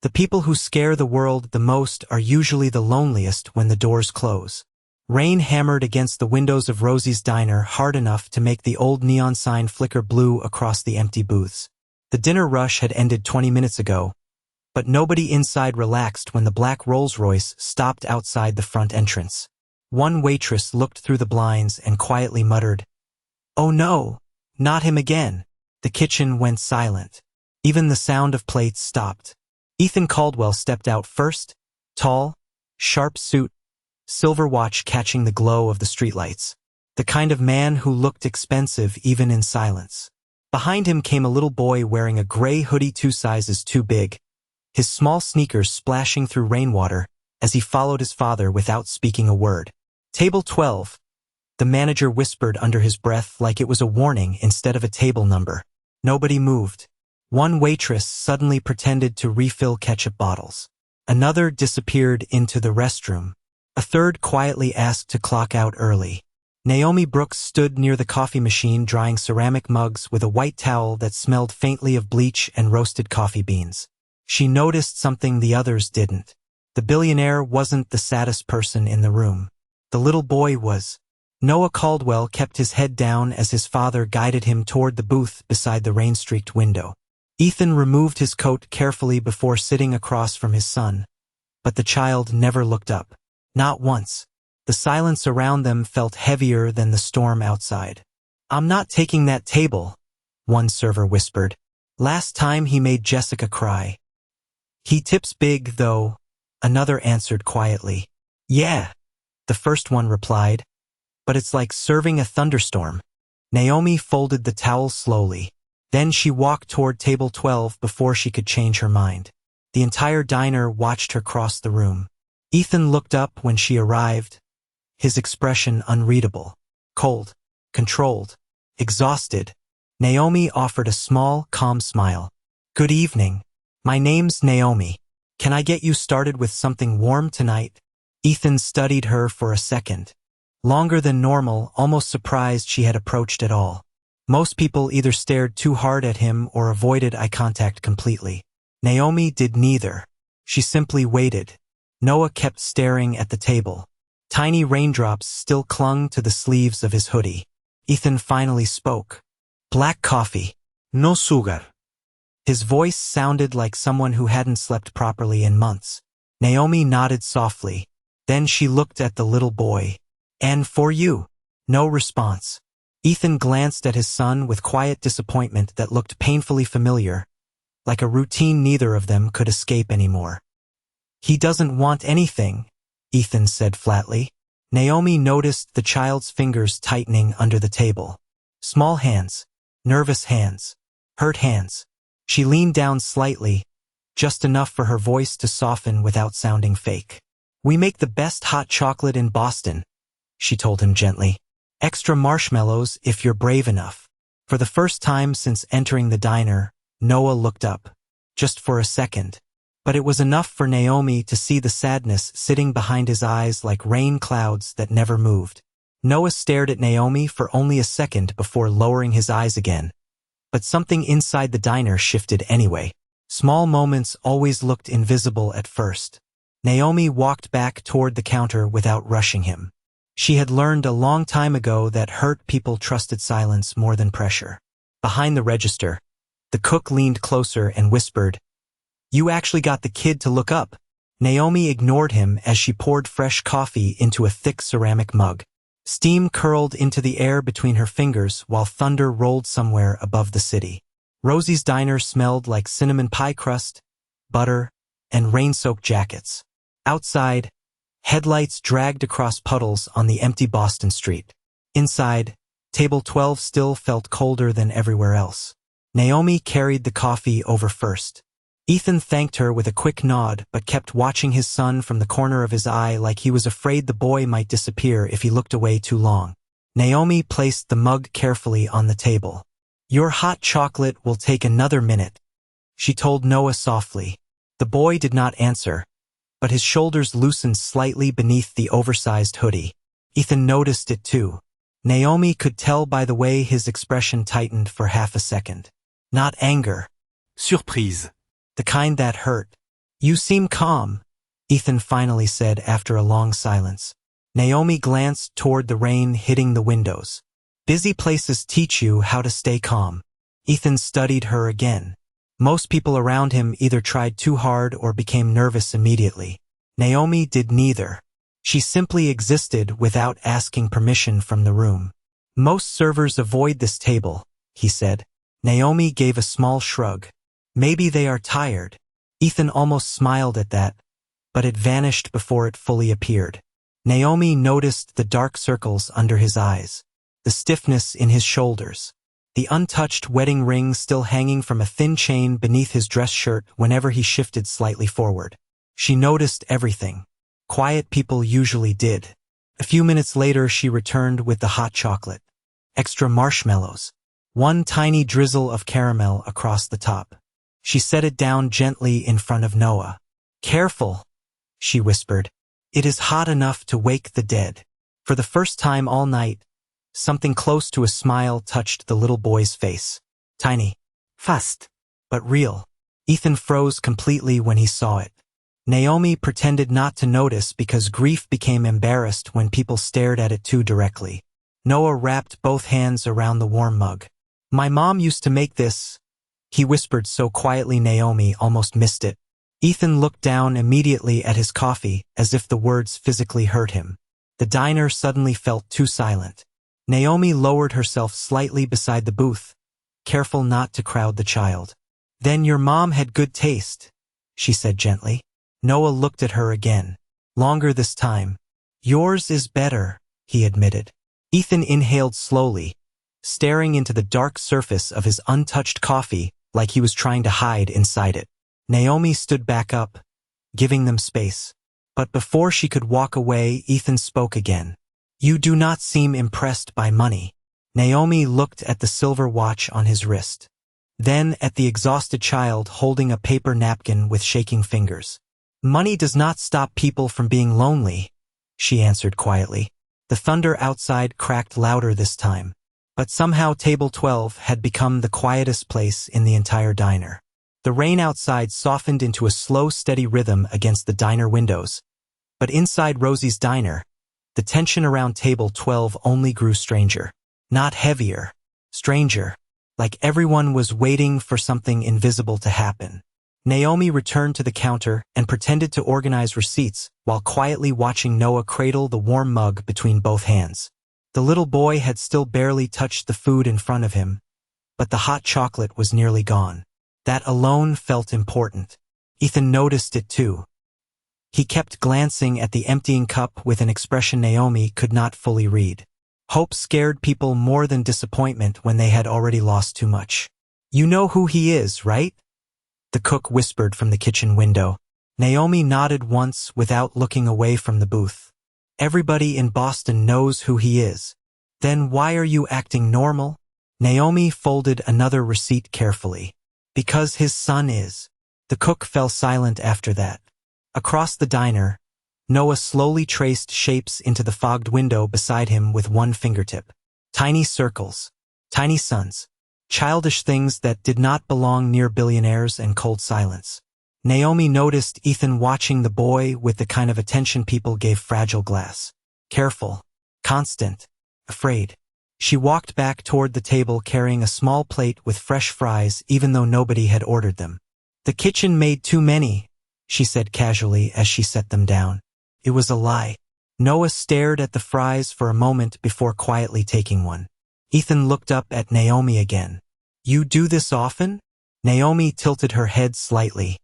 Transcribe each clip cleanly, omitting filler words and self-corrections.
The people who scare the world the most are usually the loneliest when the doors close. Rain hammered against the windows of Rosie's diner hard enough to make the old neon sign flicker blue across the empty booths. The dinner rush had ended 20 minutes ago, but nobody inside relaxed when the black Rolls-Royce stopped outside the front entrance. One waitress looked through the blinds and quietly muttered, "Oh no, not him again." The kitchen went silent. Even the sound of plates stopped. Ethan Caldwell stepped out first, tall, sharp suit, silver watch catching the glow of the streetlights. The kind of man who looked expensive even in silence. Behind him came a little boy wearing a gray hoodie 2 sizes too big, his small sneakers splashing through rainwater as he followed his father without speaking a word. Table 12. The manager whispered under his breath like it was a warning instead of a table number. Nobody moved. One waitress suddenly pretended to refill ketchup bottles. Another disappeared into the restroom. A third quietly asked to clock out early. Naomi Brooks stood near the coffee machine drying ceramic mugs with a white towel that smelled faintly of bleach and roasted coffee beans. She noticed something the others didn't. The billionaire wasn't the saddest person in the room. The little boy was. Noah Caldwell kept his head down as his father guided him toward the booth beside the rain-streaked window. Ethan removed his coat carefully before sitting across from his son, but the child never looked up. Not once. The silence around them felt heavier than the storm outside. "I'm not taking that table," one server whispered. "Last time he made Jessica cry." "He tips big, though," another answered quietly. "Yeah," the first one replied, "but it's like serving a thunderstorm." Naomi folded the towel slowly. Then she walked toward table 12 before she could change her mind. The entire diner watched her cross the room. Ethan looked up when she arrived, his expression unreadable. Cold, controlled, exhausted. Naomi offered a small, calm smile. "Good evening. My name's Naomi. Can I get you started with something warm tonight?" Ethan studied her for a second. Longer than normal, almost surprised she had approached at all. Most people either stared too hard at him or avoided eye contact completely. Naomi did neither. She simply waited. Noah kept staring at the table. Tiny raindrops still clung to the sleeves of his hoodie. Ethan finally spoke. "Black coffee. No sugar." His voice sounded like someone who hadn't slept properly in months. Naomi nodded softly. Then she looked at the little boy. "And for you." No response. Ethan glanced at his son with quiet disappointment that looked painfully familiar, like a routine neither of them could escape anymore. "He doesn't want anything," Ethan said flatly. Naomi noticed the child's fingers tightening under the table. Small hands, nervous hands, hurt hands. She leaned down slightly, just enough for her voice to soften without sounding fake. "We make the best hot chocolate in Boston," she told him gently. "Extra marshmallows if you're brave enough." For the first time since entering the diner, Noah looked up. Just for a second. But it was enough for Naomi to see the sadness sitting behind his eyes like rain clouds that never moved. Noah stared at Naomi for only a second before lowering his eyes again. But something inside the diner shifted anyway. Small moments always looked invisible at first. Naomi walked back toward the counter without rushing him. She had learned a long time ago that hurt people trusted silence more than pressure. Behind the register, the cook leaned closer and whispered, "You actually got the kid to look up." Naomi ignored him as she poured fresh coffee into a thick ceramic mug. Steam curled into the air between her fingers while thunder rolled somewhere above the city. Rosie's diner smelled like cinnamon pie crust, butter, and rain-soaked jackets. Outside, headlights dragged across puddles on the empty Boston street. Inside, table 12 still felt colder than everywhere else. Naomi carried the coffee over first. Ethan thanked her with a quick nod but kept watching his son from the corner of his eye like he was afraid the boy might disappear if he looked away too long. Naomi placed the mug carefully on the table. "Your hot chocolate will take another minute," she told Noah softly. The boy did not answer, but his shoulders loosened slightly beneath the oversized hoodie. Ethan noticed it too. Naomi could tell by the way his expression tightened for half a second. Not anger. Surprise. The kind that hurt. You seem calm, Ethan finally said after a long silence. Naomi glanced toward the rain hitting the windows. Busy places teach you how to stay calm. Ethan studied her again. Most people around him either tried too hard or became nervous immediately. Naomi did neither. She simply existed without asking permission from the room. Most servers avoid this table, he said. Naomi gave a small shrug. Maybe they are tired. Ethan almost smiled at that, but it vanished before it fully appeared. Naomi noticed the dark circles under his eyes, the stiffness in his shoulders, the untouched wedding ring still hanging from a thin chain beneath his dress shirt whenever he shifted slightly forward. She noticed everything. Quiet people usually did. A few minutes later she returned with the hot chocolate. Extra marshmallows. One tiny drizzle of caramel across the top. She set it down gently in front of Noah. Careful, she whispered. It is hot enough to wake the dead. For the first time all night, something close to a smile touched the little boy's face. Tiny. Fast. But real. Ethan froze completely when he saw it. Naomi pretended not to notice because grief became embarrassed when people stared at it too directly. Noah wrapped both hands around the warm mug. My mom used to make this, he whispered so quietly Naomi almost missed it. Ethan looked down immediately at his coffee as if the words physically hurt him. The diner suddenly felt too silent. Naomi lowered herself slightly beside the booth, careful not to crowd the child. Then your mom had good taste, she said gently. Noah looked at her again. Longer this time. Yours is better, he admitted. Ethan inhaled slowly, staring into the dark surface of his untouched coffee like he was trying to hide inside it. Naomi stood back up, giving them space. But before she could walk away, Ethan spoke again. You do not seem impressed by money. Naomi looked at the silver watch on his wrist. Then at the exhausted child holding a paper napkin with shaking fingers. Money does not stop people from being lonely, she answered quietly. The thunder outside cracked louder this time. But somehow table 12 had become the quietest place in the entire diner. The rain outside softened into a slow, steady rhythm against the diner windows. But inside Rosie's diner, the tension around table 12 only grew stranger. Not heavier, stranger. Like everyone was waiting for something invisible to happen. Naomi returned to the counter and pretended to organize receipts while quietly watching Noah cradle the warm mug between both hands. The little boy had still barely touched the food in front of him, but the hot chocolate was nearly gone. That alone felt important. Ethan noticed it too. He kept glancing at the emptying cup with an expression Naomi could not fully read. Hope scared people more than disappointment when they had already lost too much. You know who he is, right? The cook whispered from the kitchen window. Naomi nodded once without looking away from the booth. Everybody in Boston knows who he is. Then why are you acting normal? Naomi folded another receipt carefully. Because his son is. The cook fell silent after that. Across the diner, Noah slowly traced shapes into the fogged window beside him with one fingertip. Tiny circles. Tiny suns. Childish things that did not belong near billionaires and cold silence. Naomi noticed Ethan watching the boy with the kind of attention people gave fragile glass. Careful. Constant. Afraid. She walked back toward the table carrying a small plate with fresh fries even though nobody had ordered them. The kitchen made too many, she said casually as she set them down. It was a lie. Noah stared at the fries for a moment before quietly taking one. Ethan looked up at Naomi again. You do this often? Naomi tilted her head slightly.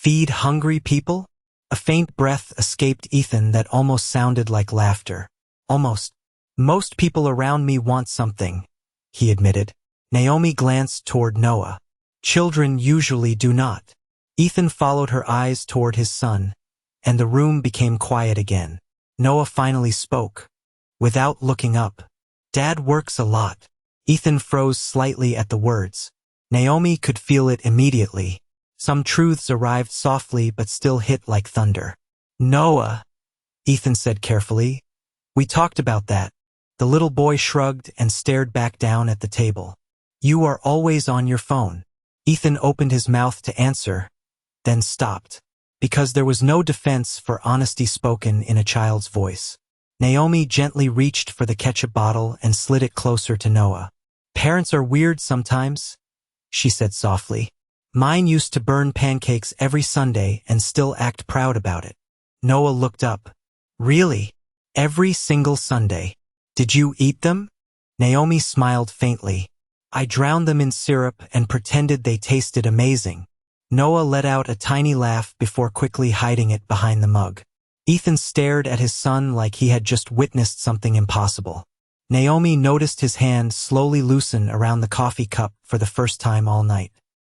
Feed hungry people? A faint breath escaped Ethan that almost sounded like laughter. Almost. Most people around me want something, he admitted. Naomi glanced toward Noah. Children usually do not. Ethan followed her eyes toward his son, and the room became quiet again. Noah finally spoke, without looking up. Dad works a lot. Ethan froze slightly at the words. Naomi could feel it immediately. Some truths arrived softly but still hit like thunder. Noah, Ethan said carefully. We talked about that. The little boy shrugged and stared back down at the table. You are always on your phone. Ethan opened his mouth to answer, then stopped. because there was no defense for honesty spoken in a child's voice. Naomi gently reached for the ketchup bottle and slid it closer to Noah. "Parents are weird sometimes," she said softly. "Mine used to burn pancakes every Sunday and still act proud about it." Noah looked up. "Really? Every single Sunday? Did you eat them?" Naomi smiled faintly. "I drowned them in syrup and pretended they tasted amazing." Noah let out a tiny laugh before quickly hiding it behind the mug. Ethan stared at his son like he had just witnessed something impossible. Naomi noticed his hand slowly loosen around the coffee cup for the first time all night.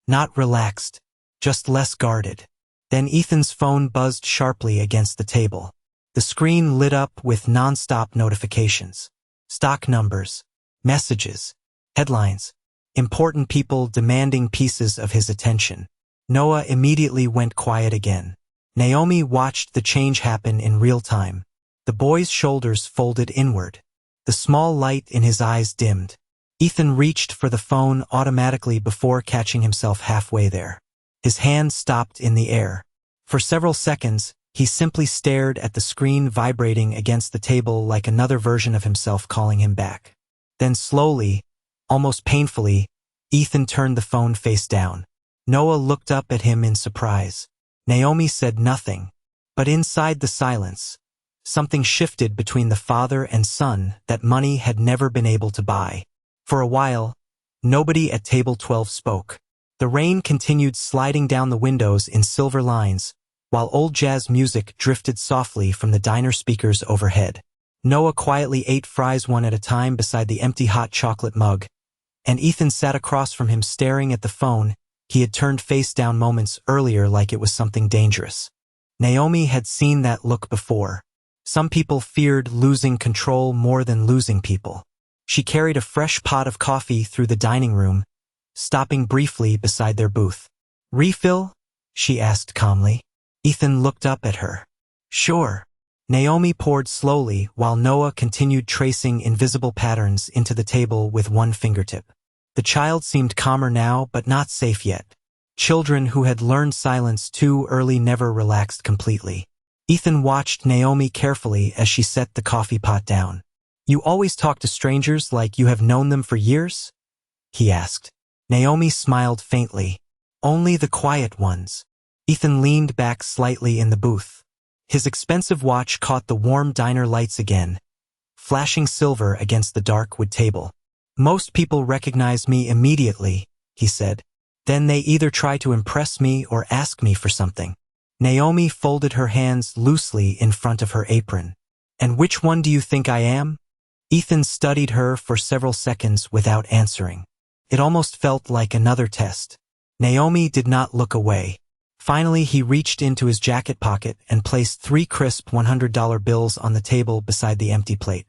Not relaxed, just less guarded. Then Ethan's phone buzzed sharply against the table. The screen lit up with non-stop notifications. Stock numbers, messages, headlines, important people demanding pieces of his attention. Noah immediately went quiet again. Naomi watched the change happen in real time. The boy's shoulders folded inward. The small light in his eyes dimmed. Ethan reached for the phone automatically before catching himself halfway there. His hand stopped in the air. For several seconds, he simply stared at the screen vibrating against the table like another version of himself calling him back. Then slowly, almost painfully, Ethan turned the phone face down. Noah looked up at him in surprise. Naomi said nothing, but inside the silence, something shifted between the father and son that money had never been able to buy. For a while, nobody at table 12 spoke. The rain continued sliding down the windows in silver lines, while old jazz music drifted softly from the diner speakers overhead. Noah quietly ate fries one at a time beside the empty hot chocolate mug, and Ethan sat across from him staring at the phone he had turned face down moments earlier like it was something dangerous. Naomi had seen that look before. Some people feared losing control more than losing people. She carried a fresh pot of coffee through the dining room, stopping briefly beside their booth. "Refill?" she asked calmly. Ethan looked up at her. "Sure." Naomi poured slowly while Noah continued tracing invisible patterns into the table with one fingertip. The child seemed calmer now, but not safe yet. Children who had learned silence too early never relaxed completely. Ethan watched Naomi carefully as she set the coffee pot down. "You always talk to strangers like you have known them for years?" he asked. Naomi smiled faintly. "Only the quiet ones." Ethan leaned back slightly in the booth. His expensive watch caught the warm diner lights again, flashing silver against the dark wood table. "Most people recognize me immediately," he said. "Then they either try to impress me or ask me for something." Naomi folded her hands loosely in front of her apron. "And which one do you think I am?" Ethan studied her for several seconds without answering. It almost felt like another test. Naomi did not look away. Finally, he reached into his jacket pocket and placed 3 crisp $100 bills on the table beside the empty plate.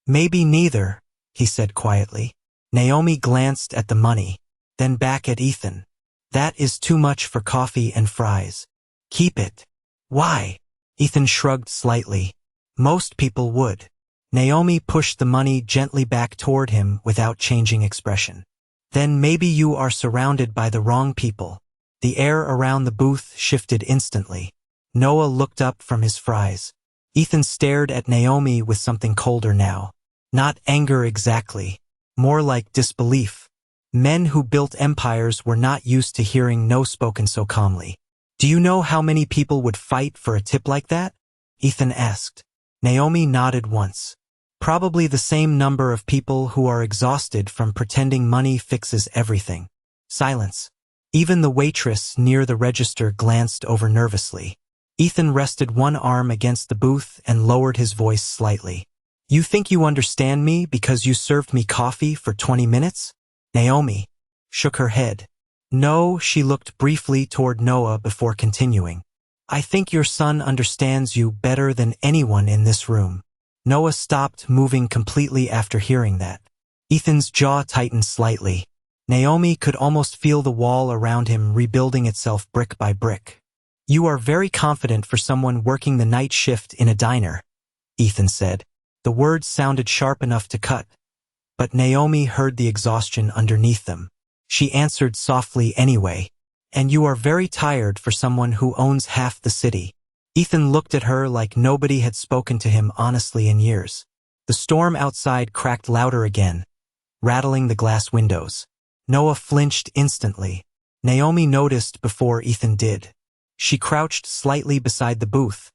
"Maybe neither," he said quietly. Naomi glanced at the money, then back at Ethan. "That is too much for coffee and fries. Keep it." "Why?" Ethan shrugged slightly. "Most people would." Naomi pushed the money gently back toward him without changing expression. "Then maybe you are surrounded by the wrong people." The air around the booth shifted instantly. Noah looked up from his fries. Ethan stared at Naomi with something colder now. Not anger exactly, more like disbelief. Men who built empires were not used to hearing no spoken so calmly. "Do you know how many people would fight for a tip like that?" Ethan asked. Naomi nodded once. "Probably the same number of people who are exhausted from pretending money fixes everything." Silence. Even the waitress near the register glanced over nervously. Ethan rested one arm against the booth and lowered his voice slightly. "You think you understand me because you served me coffee for 20 minutes? Naomi shook her head. "No," she looked briefly toward Noah before continuing. "I think your son understands you better than anyone in this room." Noah stopped moving completely after hearing that. Ethan's jaw tightened slightly. Naomi could almost feel the wall around him rebuilding itself brick by brick. "You are very confident for someone working the night shift in a diner," Ethan said. The words sounded sharp enough to cut, but Naomi heard the exhaustion underneath them. She answered softly anyway. And you are very tired for someone who owns half the city. Ethan looked at her like nobody had spoken to him honestly in years. The storm outside cracked louder again, rattling the glass windows. Noah flinched instantly. Naomi noticed before Ethan did. She crouched slightly beside the booth,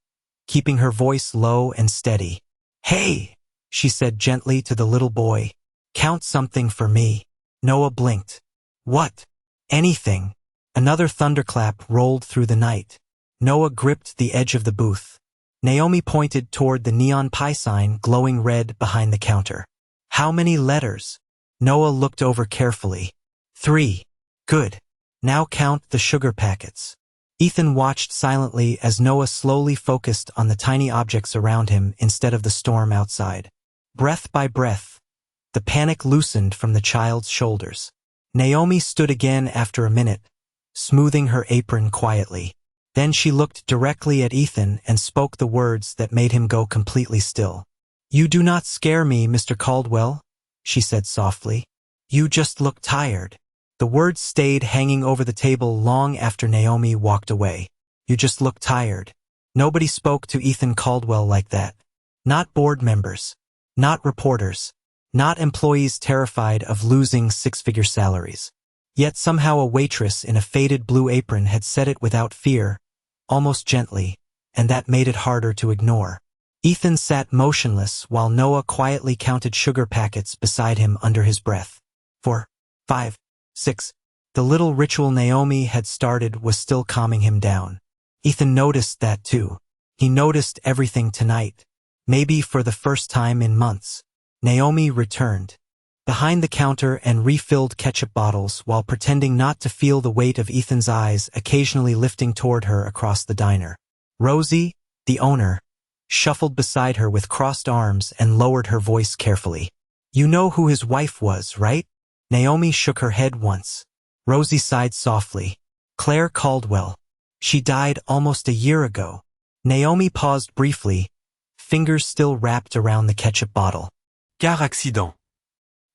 keeping her voice low and steady. "Hey," she said gently to the little boy. "Count something for me." Noah blinked. "What?" "Anything." Another thunderclap rolled through the night. Noah gripped the edge of the booth. Naomi pointed toward the neon pie sign glowing red behind the counter. "How many letters?" Noah looked over carefully. 3. "Good. Now count the sugar packets." Ethan watched silently as Noah slowly focused on the tiny objects around him instead of the storm outside. Breath by breath, the panic loosened from the child's shoulders. Naomi stood again after a minute, smoothing her apron quietly. Then she looked directly at Ethan and spoke the words that made him go completely still. "You do not scare me, Mr. Caldwell," she said softly. "You just look tired." The words stayed hanging over the table long after Naomi walked away. "You just look tired." Nobody spoke to Ethan Caldwell like that. Not board members. Not reporters. Not employees terrified of losing six-figure salaries. Yet somehow a waitress in a faded blue apron had said it without fear, almost gently, and that made it harder to ignore. Ethan sat motionless while Noah quietly counted sugar packets beside him under his breath. 4, 5, 6. The little ritual Naomi had started was still calming him down. Ethan noticed that too. He noticed everything tonight. Maybe for the first time in months. Naomi returned behind the counter and refilled ketchup bottles while pretending not to feel the weight of Ethan's eyes occasionally lifting toward her across the diner. Rosie, the owner, shuffled beside her with crossed arms and lowered her voice carefully. "You know who his wife was, right?" Naomi shook her head once. Rosie sighed softly. "Claire Caldwell. She died almost a year ago." Naomi paused briefly, fingers still wrapped around the ketchup bottle. Car accident.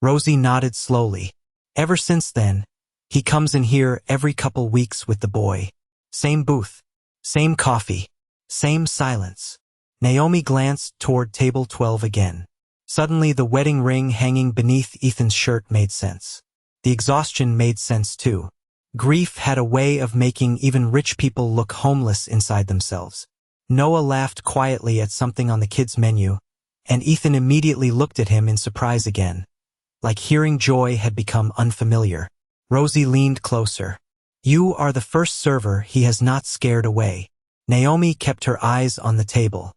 Rosie nodded slowly. "Ever since then, he comes in here every couple weeks with the boy. Same booth, same coffee, same silence." Naomi glanced toward table 12 again. Suddenly the wedding ring hanging beneath Ethan's shirt made sense. The exhaustion made sense too. Grief had a way of making even rich people look homeless inside themselves. Noah laughed quietly at something on the kids' menu, and Ethan immediately looked at him in surprise again. Like hearing joy had become unfamiliar. Rosie leaned closer. "You are the first server he has not scared away." Naomi kept her eyes on the table.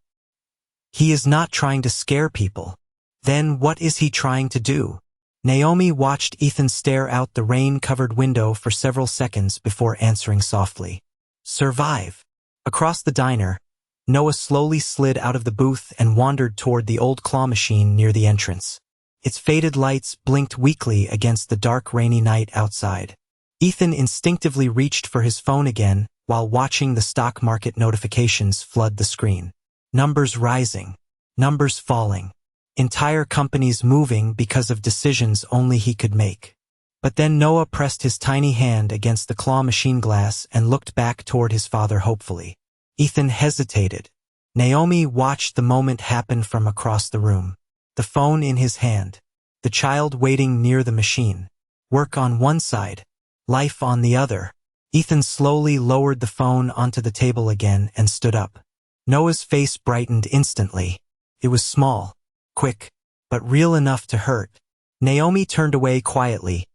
"He is not trying to scare people. Then what is he trying to do?" Naomi watched Ethan stare out the rain-covered window for several seconds before answering softly. "Survive." Across the diner, Noah slowly slid out of the booth and wandered toward the old claw machine near the entrance. Its faded lights blinked weakly against the dark rainy night outside. Ethan instinctively reached for his phone again while watching the stock market notifications flood the screen. Numbers rising. Numbers falling. Entire companies moving because of decisions only he could make. But then Noah pressed his tiny hand against the claw machine glass and looked back toward his father hopefully. Ethan hesitated. Naomi watched the moment happen from across the room. The phone in his hand. The child waiting near the machine. Work on one side. Life on the other. Ethan slowly lowered the phone onto the table again and stood up. Noah's face brightened instantly. It was small, quick, but real enough to hurt. Naomi turned away quietly,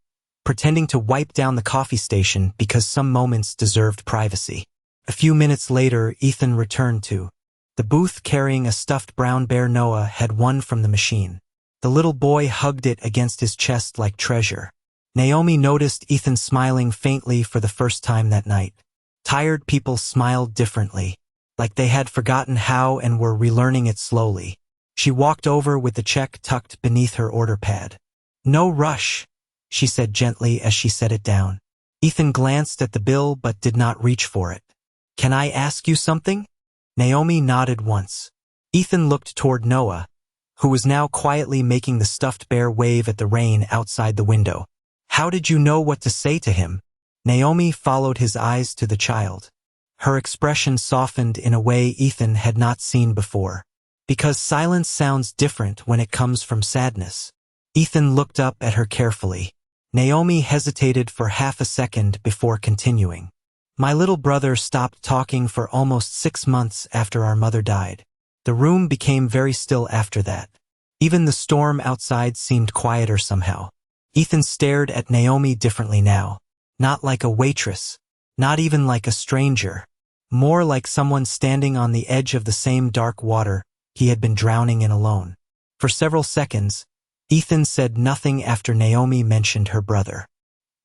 pretending to wipe down the coffee station because some moments deserved privacy. A few minutes later, Ethan returned to the booth carrying a stuffed brown bear Noah had won from the machine. The little boy hugged it against his chest like treasure. Naomi noticed Ethan smiling faintly for the first time that night. Tired people smiled differently, like they had forgotten how and were relearning it slowly. She walked over with the check tucked beneath her order pad. "No rush," she said gently as she set it down. Ethan glanced at the bill but did not reach for it. "Can I ask you something?" Naomi nodded once. Ethan looked toward Noah, who was now quietly making the stuffed bear wave at the rain outside the window. "How did you know what to say to him?" Naomi followed his eyes to the child. Her expression softened in a way Ethan had not seen before. Because silence sounds different when it comes from sadness. Ethan looked up at her carefully. Naomi hesitated for half a second before continuing. My little brother stopped talking for almost 6 months after our mother died. The room became very still after that. Even the storm outside seemed quieter somehow. Ethan stared at Naomi differently now. Not like a waitress. Not even like a stranger. More like someone standing on the edge of the same dark water he had been drowning in alone. For several seconds, Ethan said nothing after Naomi mentioned her brother.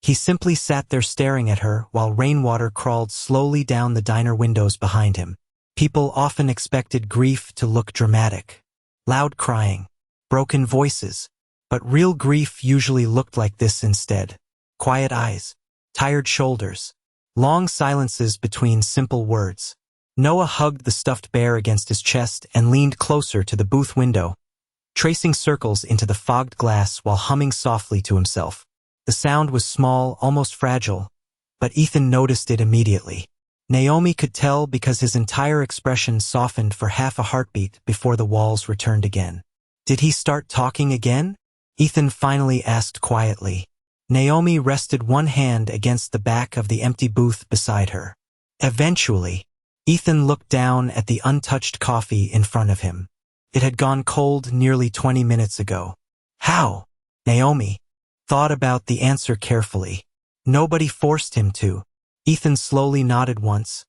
He simply sat there staring at her while rainwater crawled slowly down the diner windows behind him. People often expected grief to look dramatic. Loud crying, broken voices, but real grief usually looked like this instead. Quiet eyes, tired shoulders, long silences between simple words. Noah hugged the stuffed bear against his chest and leaned closer to the booth window, tracing circles into the fogged glass while humming softly to himself. The sound was small, almost fragile, but Ethan noticed it immediately. Naomi could tell because his entire expression softened for half a heartbeat before the walls returned again. Did he start talking again? Ethan finally asked quietly. Naomi rested one hand against the back of the empty booth beside her. Eventually, Ethan looked down at the untouched coffee in front of him. It had gone cold nearly 20 minutes ago. How? Naomi thought about the answer carefully. Nobody forced him to. Ethan slowly nodded once,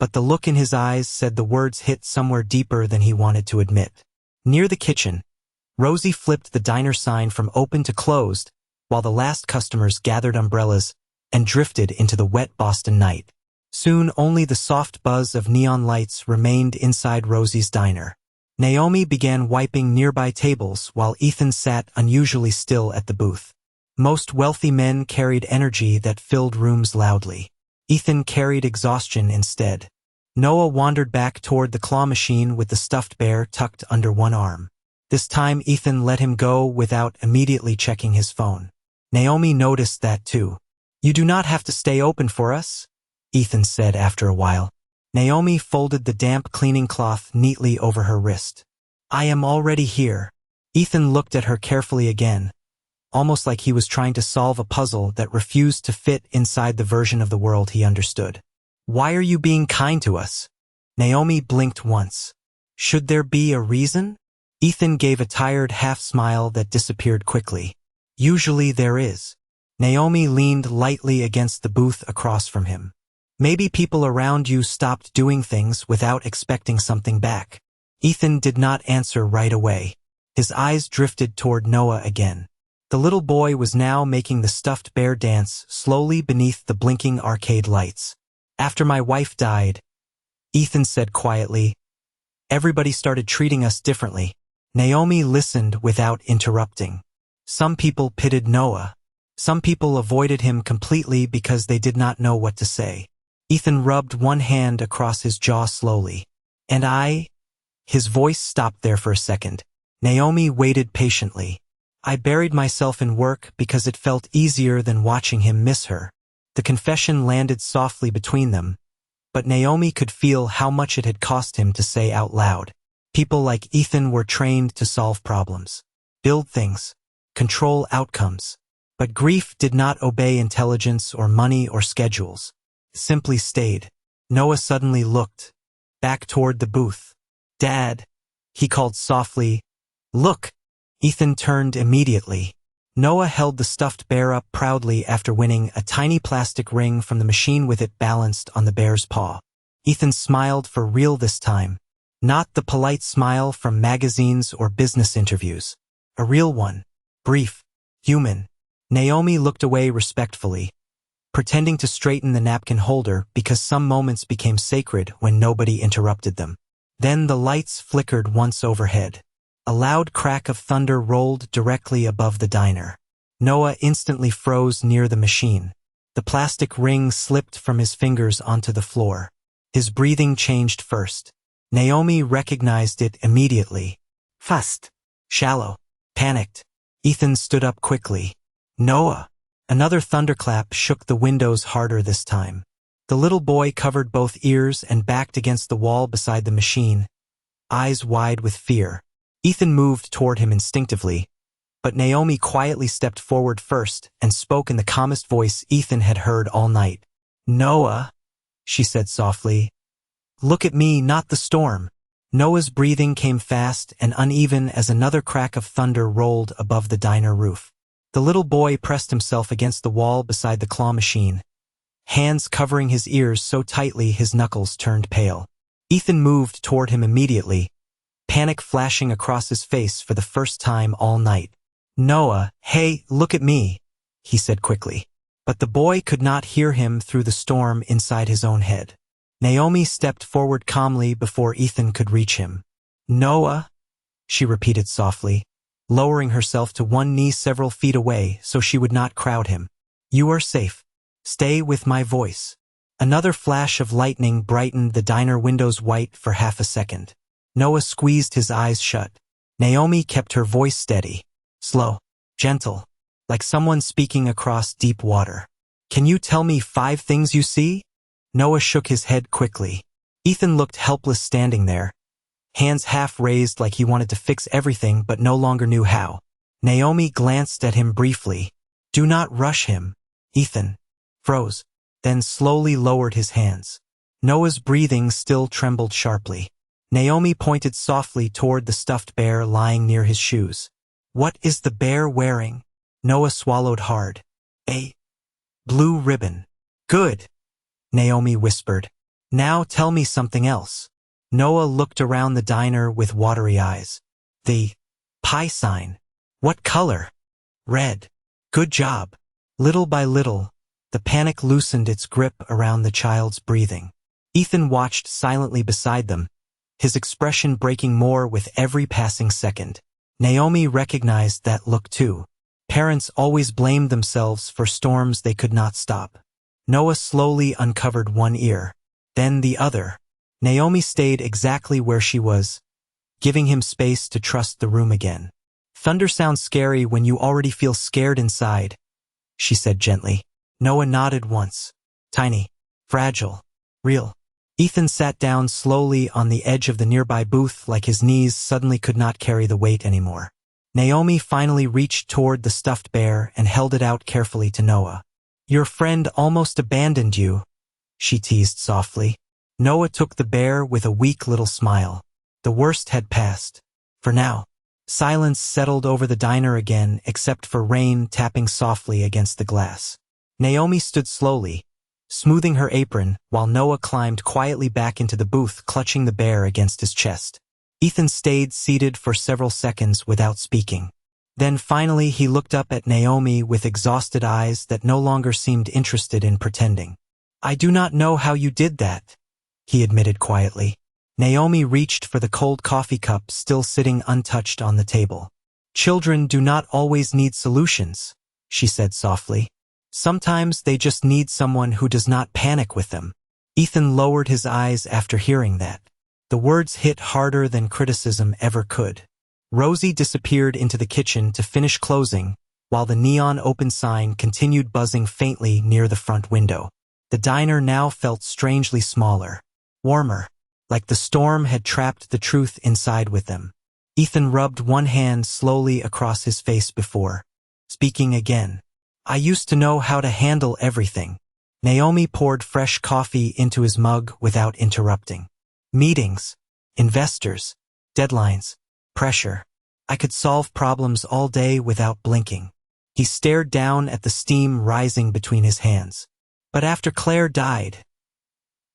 but the look in his eyes said the words hit somewhere deeper than he wanted to admit. Near the kitchen, Rosie flipped the diner sign from open to closed while the last customers gathered umbrellas and drifted into the wet Boston night. Soon only the soft buzz of neon lights remained inside Rosie's diner. Naomi began wiping nearby tables while Ethan sat unusually still at the booth. Most wealthy men carried energy that filled rooms loudly. Ethan carried exhaustion instead. Noah wandered back toward the claw machine with the stuffed bear tucked under one arm. This time Ethan let him go without immediately checking his phone. Naomi noticed that too. You do not have to stay open for us, Ethan said after a while. Naomi folded the damp cleaning cloth neatly over her wrist. I am already here. Ethan looked at her carefully again, almost like he was trying to solve a puzzle that refused to fit inside the version of the world he understood. Why are you being kind to us? Naomi blinked once. Should there be a reason? Ethan gave a tired half-smile that disappeared quickly. Usually there is. Naomi leaned lightly against the booth across from him. Maybe people around you stopped doing things without expecting something back. Ethan did not answer right away. His eyes drifted toward Noah again. The little boy was now making the stuffed bear dance slowly beneath the blinking arcade lights. After my wife died, Ethan said quietly, everybody started treating us differently. Naomi listened without interrupting. Some people pitied Noah. Some people avoided him completely because they did not know what to say. Ethan rubbed one hand across his jaw slowly. And I? His voice stopped there for a second. Naomi waited patiently. I buried myself in work because it felt easier than watching him miss her. The confession landed softly between them, but Naomi could feel how much it had cost him to say out loud. People like Ethan were trained to solve problems, build things, control outcomes. But grief did not obey intelligence or money or schedules. It simply stayed. Noah suddenly looked back toward the booth. Dad, he called softly. Look. Ethan turned immediately. Noah held the stuffed bear up proudly after winning a tiny plastic ring from the machine with it balanced on the bear's paw. Ethan smiled for real this time. Not the polite smile from magazines or business interviews. A real one. Brief. Human. Naomi looked away respectfully, pretending to straighten the napkin holder because some moments became sacred when nobody interrupted them. Then the lights flickered once overhead. A loud crack of thunder rolled directly above the diner. Noah instantly froze near the machine. The plastic ring slipped from his fingers onto the floor. His breathing changed first. Naomi recognized it immediately. Fast. Shallow. Panicked. Ethan stood up quickly. Noah. Another thunderclap shook the windows harder this time. The little boy covered both ears and backed against the wall beside the machine, eyes wide with fear. Ethan moved toward him instinctively, but Naomi quietly stepped forward first and spoke in the calmest voice Ethan had heard all night. "Noah," she said softly, "look at me, not the storm." Noah's breathing came fast and uneven as another crack of thunder rolled above the diner roof. The little boy pressed himself against the wall beside the claw machine, hands covering his ears so tightly his knuckles turned pale. Ethan moved toward him immediately, panic flashing across his face for the first time all night. "Noah, hey, look at me," he said quickly. But the boy could not hear him through the storm inside his own head. Naomi stepped forward calmly before Ethan could reach him. "Noah," she repeated softly, lowering herself to one knee several feet away so she would not crowd him. "You are safe. Stay with my voice." Another flash of lightning brightened the diner windows white for half a second. Noah squeezed his eyes shut. Naomi kept her voice steady, slow, gentle, like someone speaking across deep water. "Can you tell me 5 things you see?" Noah shook his head quickly. Ethan looked helpless standing there, hands half raised like he wanted to fix everything but no longer knew how. Naomi glanced at him briefly. "Do not rush him." Ethan froze, then slowly lowered his hands. Noah's breathing still trembled sharply. Naomi pointed softly toward the stuffed bear lying near his shoes. "What is the bear wearing?" Noah swallowed hard. "A blue ribbon." "Good," Naomi whispered. "Now tell me something else." Noah looked around the diner with watery eyes. "The pie sign. What color?" "Red." "Good job." Little by little, the panic loosened its grip around the child's breathing. Ethan watched silently beside them, his expression breaking more with every passing second. Naomi recognized that look too. Parents always blamed themselves for storms they could not stop. Noah slowly uncovered one ear, then the other. Naomi stayed exactly where she was, giving him space to trust the room again. "Thunder sounds scary when you already feel scared inside," she said gently. Noah nodded once. "Tiny, fragile, real." Ethan sat down slowly on the edge of the nearby booth like his knees suddenly could not carry the weight anymore. Naomi finally reached toward the stuffed bear and held it out carefully to Noah. "Your friend almost abandoned you," she teased softly. Noah took the bear with a weak little smile. The worst had passed. For now. Silence settled over the diner again except for rain tapping softly against the glass. Naomi stood slowly, smoothing her apron, while Noah climbed quietly back into the booth, clutching the bear against his chest. Ethan stayed seated for several seconds without speaking. Then finally he looked up at Naomi with exhausted eyes that no longer seemed interested in pretending. "I do not know how you did that," he admitted quietly. Naomi reached for the cold coffee cup still sitting untouched on the table. "Children do not always need solutions," she said softly. "Sometimes they just need someone who does not panic with them." Ethan lowered his eyes after hearing that. The words hit harder than criticism ever could. Rosie disappeared into the kitchen to finish closing, while the neon open sign continued buzzing faintly near the front window. The diner now felt strangely smaller, warmer, like the storm had trapped the truth inside with them. Ethan rubbed one hand slowly across his face before speaking again. "I used to know how to handle everything." Naomi poured fresh coffee into his mug without interrupting. "Meetings, investors, deadlines, pressure. I could solve problems all day without blinking." He stared down at the steam rising between his hands. "But after Claire died,"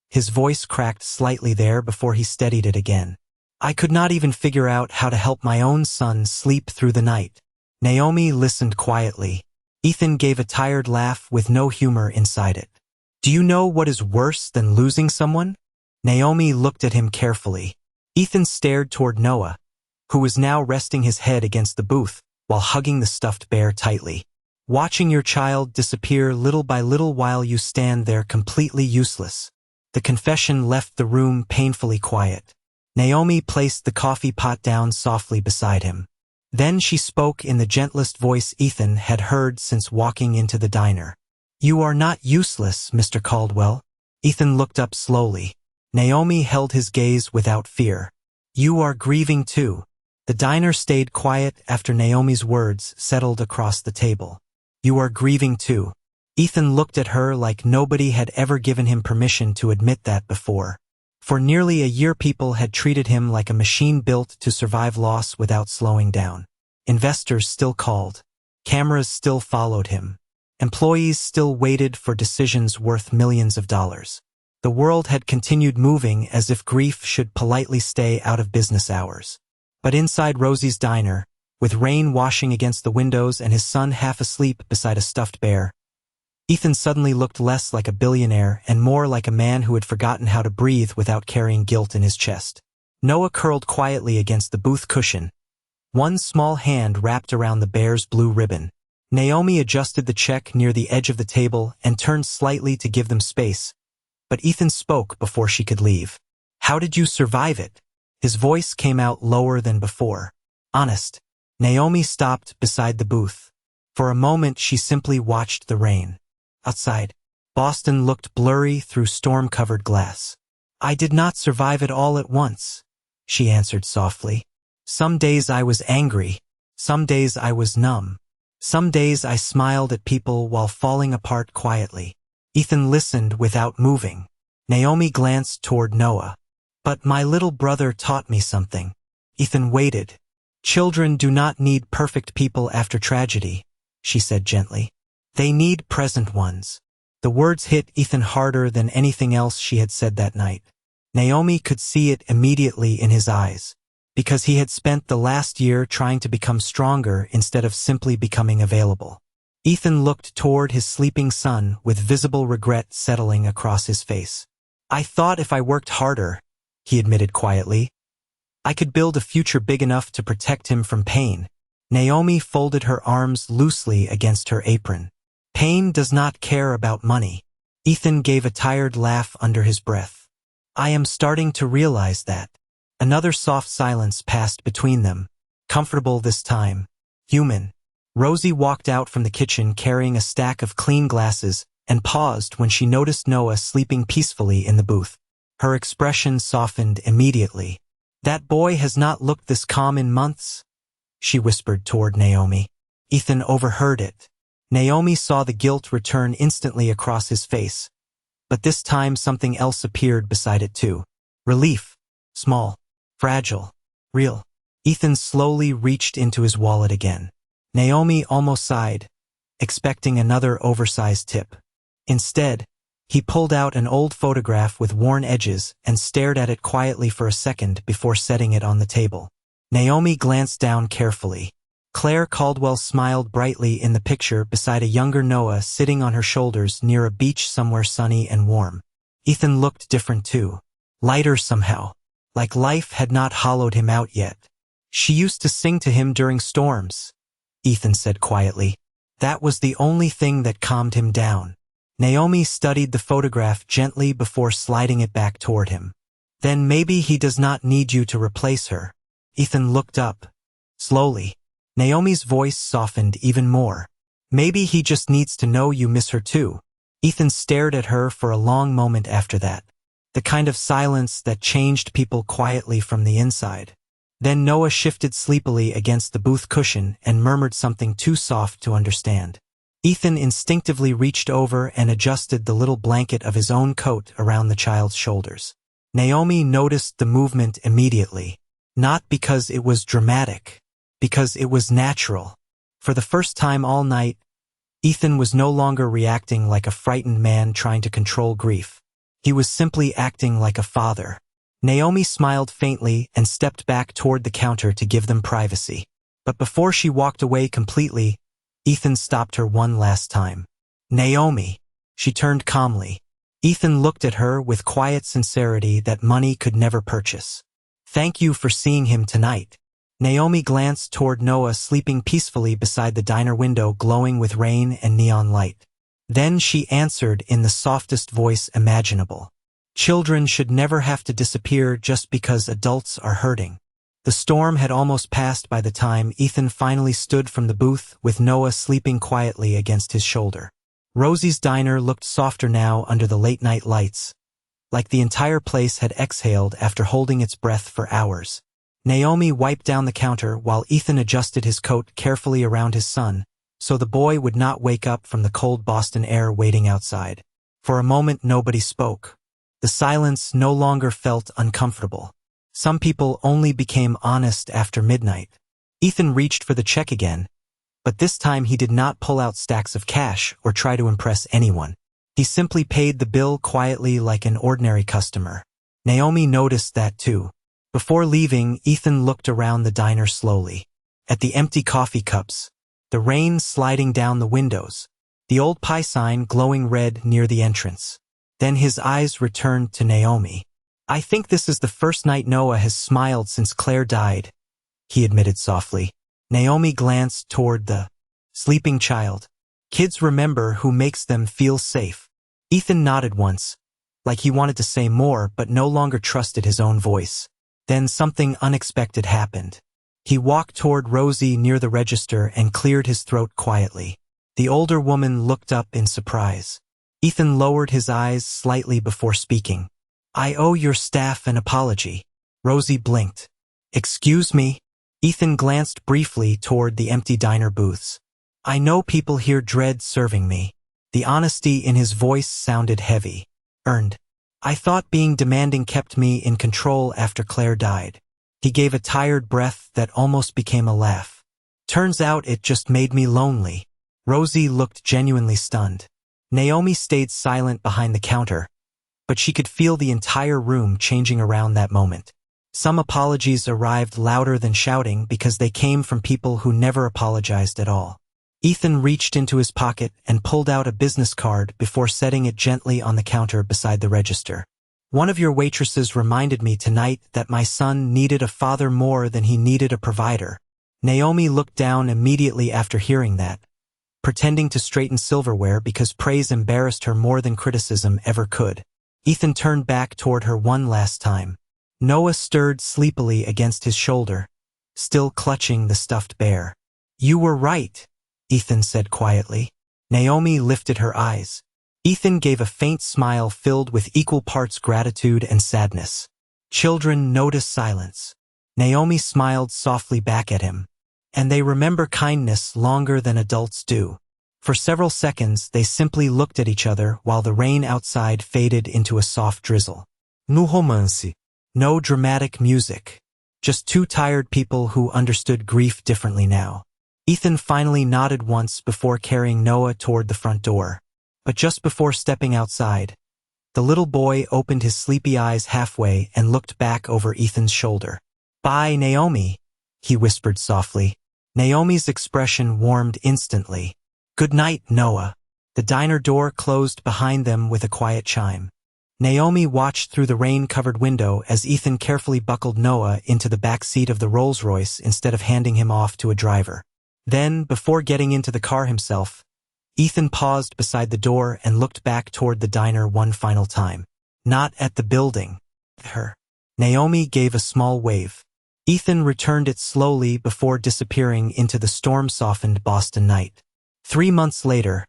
his voice cracked slightly there before he steadied it again, "I could not even figure out how to help my own son sleep through the night." Naomi listened quietly. Ethan gave a tired laugh with no humor inside it. "Do you know what is worse than losing someone?" Naomi looked at him carefully. Ethan stared toward Noah, who was now resting his head against the booth while hugging the stuffed bear tightly. "Watching your child disappear little by little while you stand there completely useless." The confession left the room painfully quiet. Naomi placed the coffee pot down softly beside him. Then she spoke in the gentlest voice Ethan had heard since walking into the diner. "You are not useless, Mr. Caldwell." Ethan looked up slowly. Naomi held his gaze without fear. "You are grieving too." The diner stayed quiet after Naomi's words settled across the table. "You are grieving too." Ethan looked at her like nobody had ever given him permission to admit that before. For nearly a year people had treated him like a machine built to survive loss without slowing down. Investors still called. Cameras still followed him. Employees still waited for decisions worth millions of dollars. The world had continued moving as if grief should politely stay out of business hours. But inside Rosie's diner, with rain washing against the windows and his son half asleep beside a stuffed bear, Ethan suddenly looked less like a billionaire and more like a man who had forgotten how to breathe without carrying guilt in his chest. Noah curled quietly against the booth cushion, one small hand wrapped around the bear's blue ribbon. Naomi adjusted the check near the edge of the table and turned slightly to give them space, but Ethan spoke before she could leave. "How did you survive it?" His voice came out lower than before. "Honest." Naomi stopped beside the booth. For a moment she simply watched the rain. Outside, Boston looked blurry through storm-covered glass. "I did not survive it all at once," she answered softly. "Some days I was angry. Some days I was numb. Some days I smiled at people while falling apart quietly." Ethan listened without moving. Naomi glanced toward Noah. "But my little brother taught me something." Ethan waited. "Children do not need perfect people after tragedy," she said gently. "They need present ones." The words hit Ethan harder than anything else she had said that night. Naomi could see it immediately in his eyes, because he had spent the last year trying to become stronger instead of simply becoming available. Ethan looked toward his sleeping son with visible regret settling across his face. "I thought if I worked harder," he admitted quietly, "I could build a future big enough to protect him from pain." Naomi folded her arms loosely against her apron. "Pain does not care about money." Ethan gave a tired laugh under his breath. "I am starting to realize that." Another soft silence passed between them, comfortable this time, human. Rosie walked out from the kitchen carrying a stack of clean glasses and paused when she noticed Noah sleeping peacefully in the booth. Her expression softened immediately. "That boy has not looked this calm in months," she whispered toward Naomi. Ethan overheard it. Naomi saw the guilt return instantly across his face, but this time something else appeared beside it too. Relief. Small. Fragile. Real. Ethan slowly reached into his wallet again. Naomi almost sighed, expecting another oversized tip. Instead, he pulled out an old photograph with worn edges and stared at it quietly for a second before setting it on the table. Naomi glanced down carefully. Claire Caldwell smiled brightly in the picture beside a younger Noah sitting on her shoulders near a beach somewhere sunny and warm. Ethan looked different too. Lighter somehow. Like life had not hollowed him out yet. "She used to sing to him during storms," Ethan said quietly. "That was the only thing that calmed him down." Naomi studied the photograph gently before sliding it back toward him. "Then maybe he does not need you to replace her." Ethan looked up. Slowly. Naomi's voice softened even more. "Maybe he just needs to know you miss her too." Ethan stared at her for a long moment after that. The kind of silence that changed people quietly from the inside. Then Noah shifted sleepily against the booth cushion and murmured something too soft to understand. Ethan instinctively reached over and adjusted the little blanket of his own coat around the child's shoulders. Naomi noticed the movement immediately. Not because it was dramatic, because it was natural. For the first time all night, Ethan was no longer reacting like a frightened man trying to control grief. He was simply acting like a father. Naomi smiled faintly and stepped back toward the counter to give them privacy. But before she walked away completely, Ethan stopped her one last time. "Naomi." She turned calmly. Ethan looked at her with quiet sincerity that money could never purchase. "Thank you for seeing him tonight." Naomi glanced toward Noah sleeping peacefully beside the diner window glowing with rain and neon light. Then she answered in the softest voice imaginable. "Children should never have to disappear just because adults are hurting." The storm had almost passed by the time Ethan finally stood from the booth with Noah sleeping quietly against his shoulder. Rosie's diner looked softer now under the late-night lights, like the entire place had exhaled after holding its breath for hours. Naomi wiped down the counter while Ethan adjusted his coat carefully around his son, so the boy would not wake up from the cold Boston air waiting outside. For a moment nobody spoke. The silence no longer felt uncomfortable. Some people only became honest after midnight. Ethan reached for the check again, but this time he did not pull out stacks of cash or try to impress anyone. He simply paid the bill quietly like an ordinary customer. Naomi noticed that too. Before leaving, Ethan looked around the diner slowly. At the empty coffee cups, the rain sliding down the windows, the old pie sign glowing red near the entrance. Then his eyes returned to Naomi. "I think this is the first night Noah has smiled since Claire died," he admitted softly. Naomi glanced toward the sleeping child. "Kids remember who makes them feel safe." Ethan nodded once, like he wanted to say more but no longer trusted his own voice. Then something unexpected happened. He walked toward Rosie near the register and cleared his throat quietly. The older woman looked up in surprise. Ethan lowered his eyes slightly before speaking. "I owe your staff an apology." Rosie blinked. "Excuse me?" Ethan glanced briefly toward the empty diner booths. "I know people here dread serving me." The honesty in his voice sounded heavy. "Earned. I thought being demanding kept me in control after Claire died." He gave a tired breath that almost became a laugh. "Turns out it just made me lonely." Rosie looked genuinely stunned. Naomi stayed silent behind the counter, but she could feel the entire room changing around that moment. Some apologies arrived louder than shouting because they came from people who never apologized at all. Ethan reached into his pocket and pulled out a business card before setting it gently on the counter beside the register. "One of your waitresses reminded me tonight that my son needed a father more than he needed a provider." Naomi looked down immediately after hearing that, pretending to straighten silverware because praise embarrassed her more than criticism ever could. Ethan turned back toward her one last time. Noah stirred sleepily against his shoulder, still clutching the stuffed bear. "You were right," Ethan said quietly. Naomi lifted her eyes. Ethan gave a faint smile filled with equal parts gratitude and sadness. "Children notice silence." Naomi smiled softly back at him. "And they remember kindness longer than adults do." For several seconds they simply looked at each other while the rain outside faded into a soft drizzle. No romance. No dramatic music. Just two tired people who understood grief differently now. Ethan finally nodded once before carrying Noah toward the front door. But just before stepping outside, the little boy opened his sleepy eyes halfway and looked back over Ethan's shoulder. "Bye, Naomi," he whispered softly. Naomi's expression warmed instantly. "Good night, Noah." The diner door closed behind them with a quiet chime. Naomi watched through the rain-covered window as Ethan carefully buckled Noah into the back seat of the Rolls-Royce instead of handing him off to a driver. Then, before getting into the car himself, Ethan paused beside the door and looked back toward the diner one final time. "Not at the building." Her. Naomi gave a small wave. Ethan returned it slowly before disappearing into the storm-softened Boston night. 3 months later,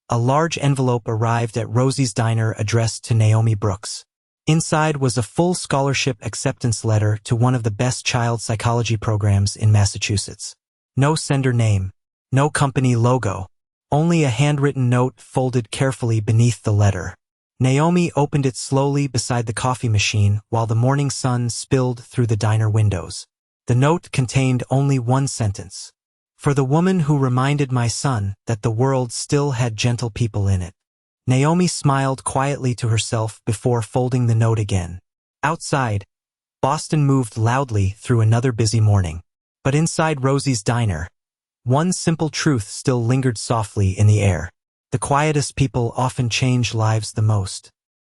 a large envelope arrived at Rosie's diner addressed to Naomi Brooks. Inside was a full scholarship acceptance letter to one of the best child psychology programs in Massachusetts. No sender name, no company logo, only a handwritten note folded carefully beneath the letter. Naomi opened it slowly beside the coffee machine while the morning sun spilled through the diner windows. The note contained only one sentence. "For the woman who reminded my son that the world still had gentle people in it." Naomi smiled quietly to herself before folding the note again. Outside, Boston moved loudly through another busy morning. But inside Rosie's diner, one simple truth still lingered softly in the air. The quietest people often change lives the most.